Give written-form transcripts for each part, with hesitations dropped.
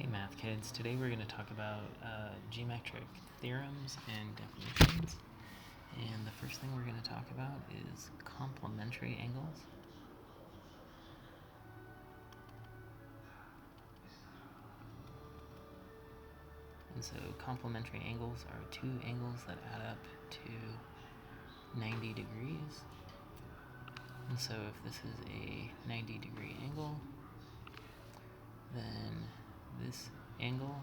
Hey math kids, today we're going to talk about geometric theorems and definitions. And the first thing we're going to talk about is complementary angles. And so complementary angles are two angles that add up to 90 degrees. And so if this is a 90-degree angle, then this angle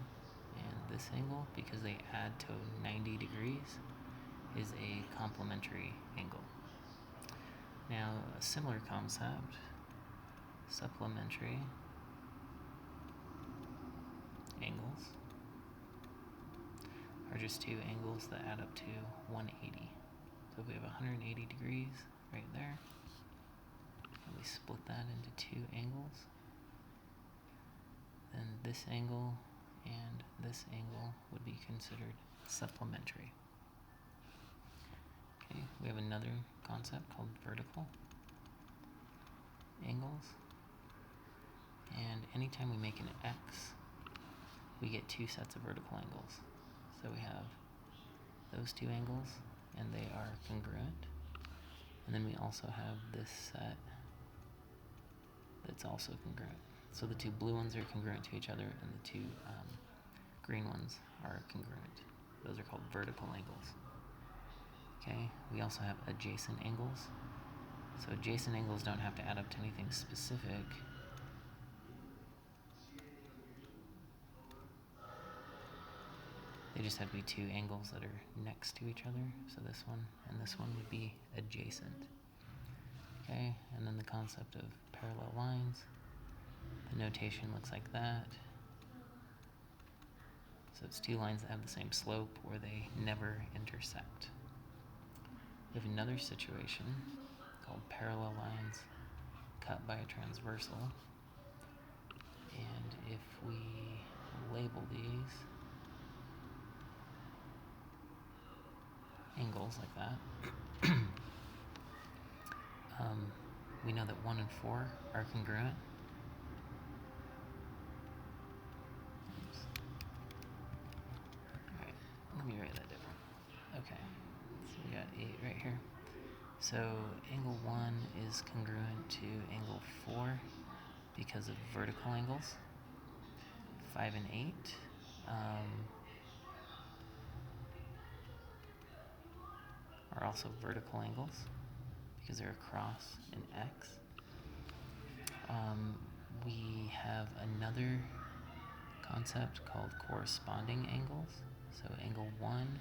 and this angle, because they add to 90 degrees, is a complementary angle. Now, a similar concept, supplementary angles, are just two angles that add up to 180. So if we have 180 degrees right there, and we split that into two angles, then this angle and this angle would be considered supplementary. Okay, we have another concept called vertical angles. And anytime we make an X, we get two sets of vertical angles. So we have those two angles, and they are congruent. And then we also have this set that's also congruent. So the two blue ones are congruent to each other, and the two green ones are congruent. Those are called vertical angles. Okay, we also have adjacent angles. So adjacent angles don't have to add up to anything specific. They just have to be two angles that are next to each other. So this one and this one would be adjacent. Okay, and then the concept of parallel lines. The notation looks like that. So it's two lines that have the same slope where they never intersect. We have another situation called parallel lines cut by a transversal. And if we label these angles like that, we know that 1 and 4 are congruent. Alright, let me write that different. Okay, so we got 8 right here. So angle 1 is congruent to angle 4 because of vertical angles. 5 and 8 are also vertical angles because they're across an X. We have another concept called corresponding angles. So angle 1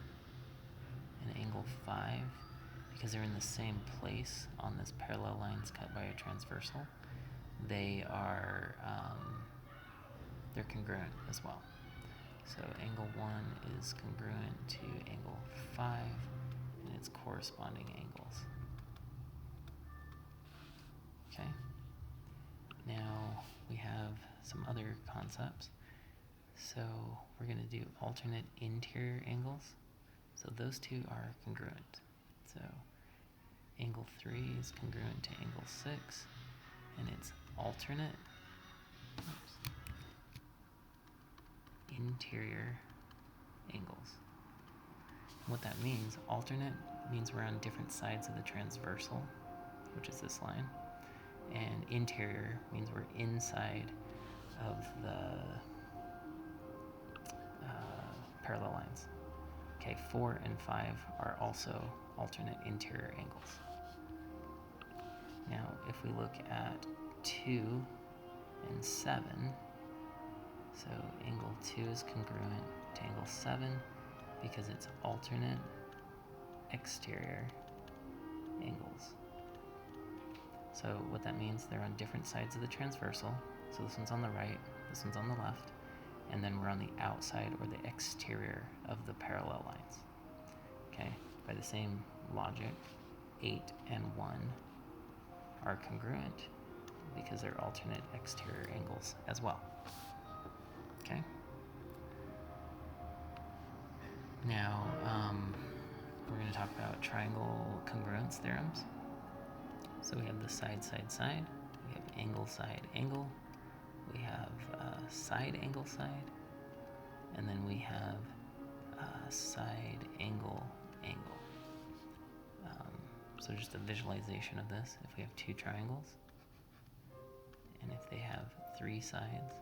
and angle 5, because they're in the same place on this parallel lines cut by a transversal, they are they're congruent as well. So angle 1 is congruent to angle 5 and its corresponding angles. Okay. Now we have some other concepts. So we're going to do alternate interior angles. So those two are congruent. So angle 3 is congruent to angle 6, and it's alternate interior angles. What that means, alternate means we're on different sides of the transversal, which is this line, and interior means we're inside of the parallel lines. Okay, 4 and 5 are also alternate interior angles. Now, if we look at 2 and 7, so angle 2 is congruent to angle 7 because it's alternate exterior angles. So what that means, they're on different sides of the transversal. So this one's on the right, this one's on the left, and then we're on the outside or the exterior of the parallel lines. Okay, by the same logic, 8 and 1 are congruent because they're alternate exterior angles as well. Okay. Now, we're going to talk about triangle congruence theorems. So we have the side, side, side. We have angle, side, angle. We have side angle side, and then we have side angle angle. So just a visualization of this. If we have two triangles, and if they have three sides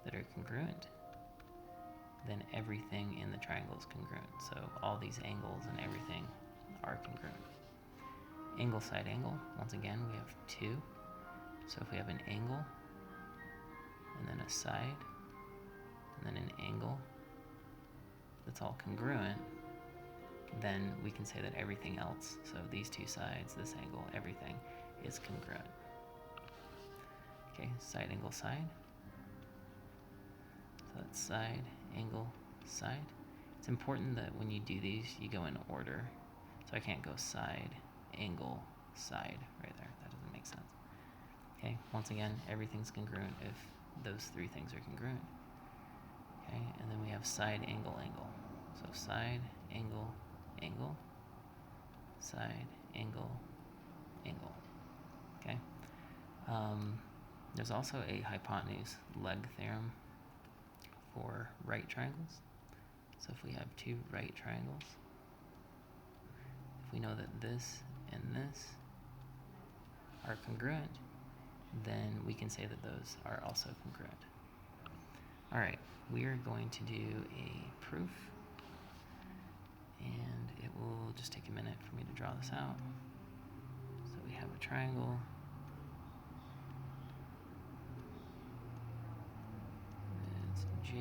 that are congruent, then everything in the triangle is congruent. So all these angles and everything are congruent. Angle side angle, once again, we have two. So if we have an angle, and then a side, and then an angle that's all congruent, then we can say that everything else, so these two sides, this angle, everything is congruent. Okay, side angle side. So that's side, angle, side. It's important that when you do these, you go in order. So I can't go side, angle, side right there. That doesn't make sense. Okay, once again, everything's congruent if those three things are congruent. Okay, and then we have side, angle, angle. So side, angle, angle, side, angle, angle. Okay. There's also a hypotenuse leg theorem for right triangles. So if we have two right triangles, if we know that this and this are congruent, then we can say that those are also congruent. All right, we are going to do a proof, and it will just take a minute for me to draw this out. So we have a triangle. It's J,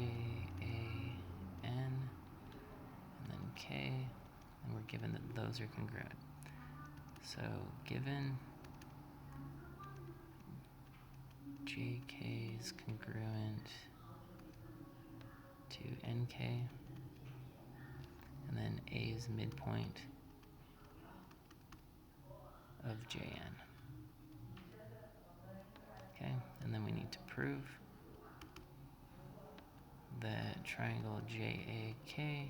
A, N, and then K, and we're given that those are congruent. So given JK is congruent to NK, and then A is midpoint of JN. Okay, and then we need to prove that triangle JAK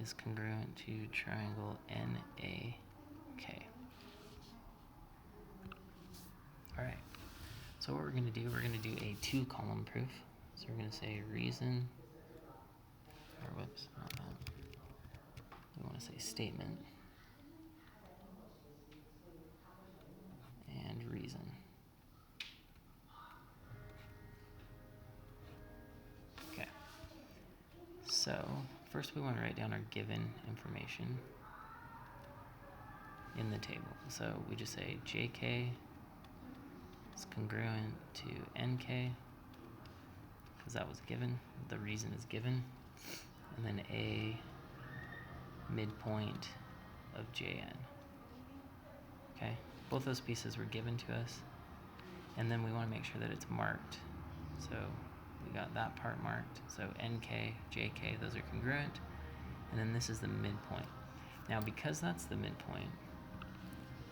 is congruent to triangle NAK. All right, so what we're going to do, we're going to do a two-column proof. So we're going to say reason, or whoops, not that. We want to say statement and reason. Okay, so first we want to write down our given information in the table. So we just say JK is congruent to NK, because that was given, the reason is given, and then A midpoint of JN. Okay, both those pieces were given to us, and then we want to make sure that it's marked. So we got that part marked, so NK, JK, those are congruent, and then this is the midpoint. Now because that's the midpoint,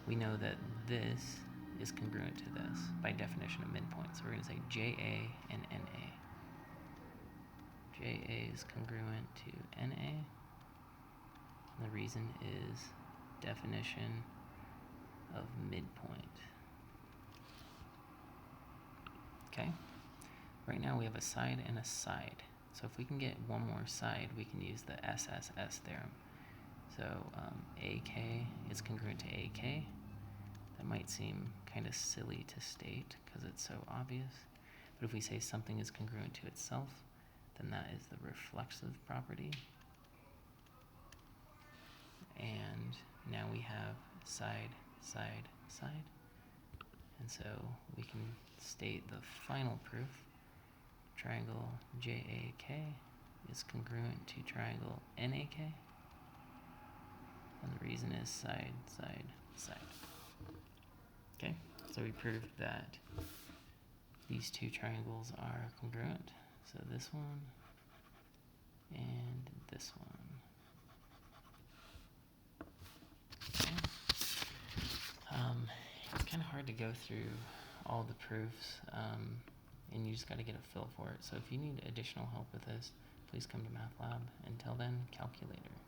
we know that this is congruent to this by definition of midpoint. So we're going to say JA and NA. JA is congruent to NA. And the reason is definition of midpoint. Okay? Right now we have a side and a side. So if we can get one more side, we can use the SSS theorem. So AK is congruent to AK. That might seem kind of silly to state because it's so obvious. But if we say something is congruent to itself, then that is the reflexive property. And now we have side, side, side. And so we can state the final proof. Triangle JAK is congruent to triangle NAK. And the reason is side, side, side. Okay, so we proved that these two triangles are congruent. So this one and this one. Okay. It's kind of hard to go through all the proofs, and you just got to get a feel for it. So if you need additional help with this, please come to Math Lab. Until then, calculator.